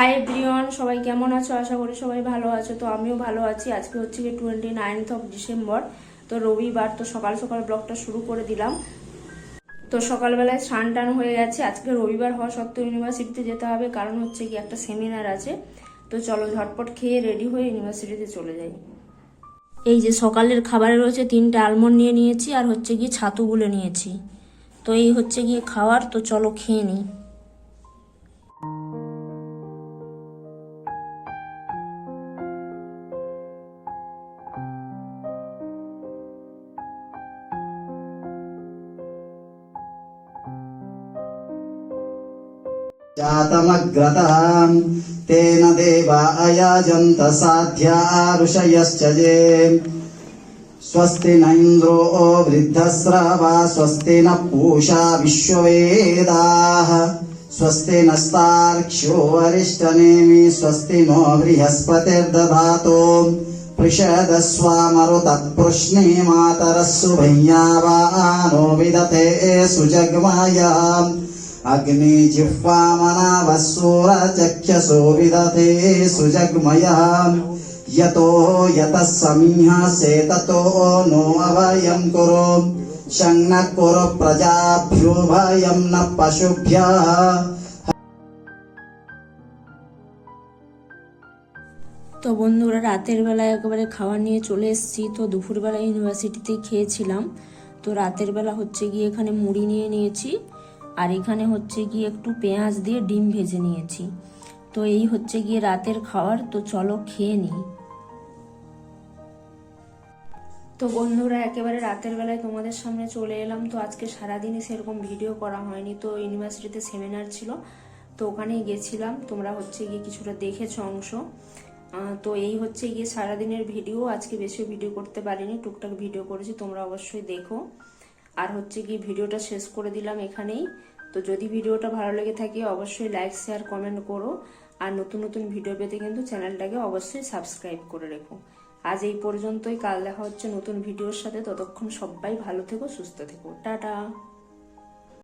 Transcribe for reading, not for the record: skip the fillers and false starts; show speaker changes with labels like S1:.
S1: Hi everyone, সবাই কেমন আছো? আশা করি সবাই ভালো আছো। তো আমিও ভালো আছি। আজকে হচ্ছে কি 29th ডিসেম্বর, তো রবিবার। তো সকাল সকাল ব্লগটা শুরু করে দিলাম। তো সকালবেলায় স্নান টান হয়ে গেছে। আজকে রবিবার হওয়া সত্ত্বেও ইউনিভার্সিটিতে যেতে হবে, কারণ হচ্ছে কি একটা সেমিনার আছে। তো চলো ঝটপট খেয়ে রেডি হয়ে ইউনিভার্সিটিতে চলে যাই। এই যে সকালের খাবারে রয়েছে 3টে আলমন্ড নিয়ে নিয়েছি, আর হচ্ছে গিয়ে ছাতু গুলে নিয়েছি। তো এই হচ্ছে গিয়ে খাওয়ার। তো চলো খেয়ে নিই।
S2: जातमग्रताम् तेन देवा अयाजन्त साध्या ऋषयश्च ये स्वस्ति न इन्द्रो वृद्धस्रवा स्वस्ति न पूषा विश्ववेदाः स्वस्ति नस्तार्क्ष्यो वरिष्ठनेमि स्वस्ति नो बृहस्पतिर्दधातु पृषदस्वामरुतः मातरः सुभय्यावानो विदते सुजग्मायाम् अग्निजिह्वामनावसूरचक्षसो विदते सुजग्मयः यतो यतः समीहसे ततो नो अभयं कुरु शं न कुरु प्रजाभ्यो भयं न पशुभ्यः।
S1: তো বন্ধুরা, রাতের বেলায় একেবারে খাবার নিয়ে চলে এসেছি। তো দুপুরবেলা ইউনিভার্সিটিতেই খেয়েছিলাম। তো রাতের বেলা হচ্ছে গিয়ে এখানে মুড়ি নিয়ে নিয়েছি, আর এখানে হচ্ছে গিয়ে একটু পেঁয়াজ দিয়ে ডিম ভেজে নিয়েছি। তো এই হচ্ছে গিয়ে রাতের খাবার। তো চলো খেয়ে নিই। তো বন্ধুরা, একেবারে রাতের বেলায় তোমাদের সামনে চলে এলাম। তো আজকে সারাদিনই সেরকম ভিডিও করা হয়নি। তো ইউনিভার্সিটিতে সেমিনার ছিল, তো ওখানেই গেছিলাম। তোমরা হচ্ছে গিয়ে কিছুটা দেখেছো অংশ। তো এই হচ্ছে গিয়ে সারাদিনের ভিডিও। আজকে বেশি ভিডিও করতে পারিনি, টুকটাক ভিডিও করেছি, তোমরা অবশ্যই দেখো। আর হচ্ছে গিয়ে ভিডিওটা শেষ করে দিলাম এখানেই। তো যদি ভিডিওটা ভালো লেগে থাকে অবশ্যই লাইক শেয়ার কমেন্ট করো, আর নতুন নতুন ভিডিও পেতে কিন্তু চ্যানেলটাকে অবশ্যই সাবস্ক্রাইব করে রেখো। আজ এই পর্যন্তই। কাল দেখা হচ্ছে নতুন ভিডিওর সাথে। ততক্ষণ সবাই ভালো থেকো, সুস্থ থেকো। টাটা।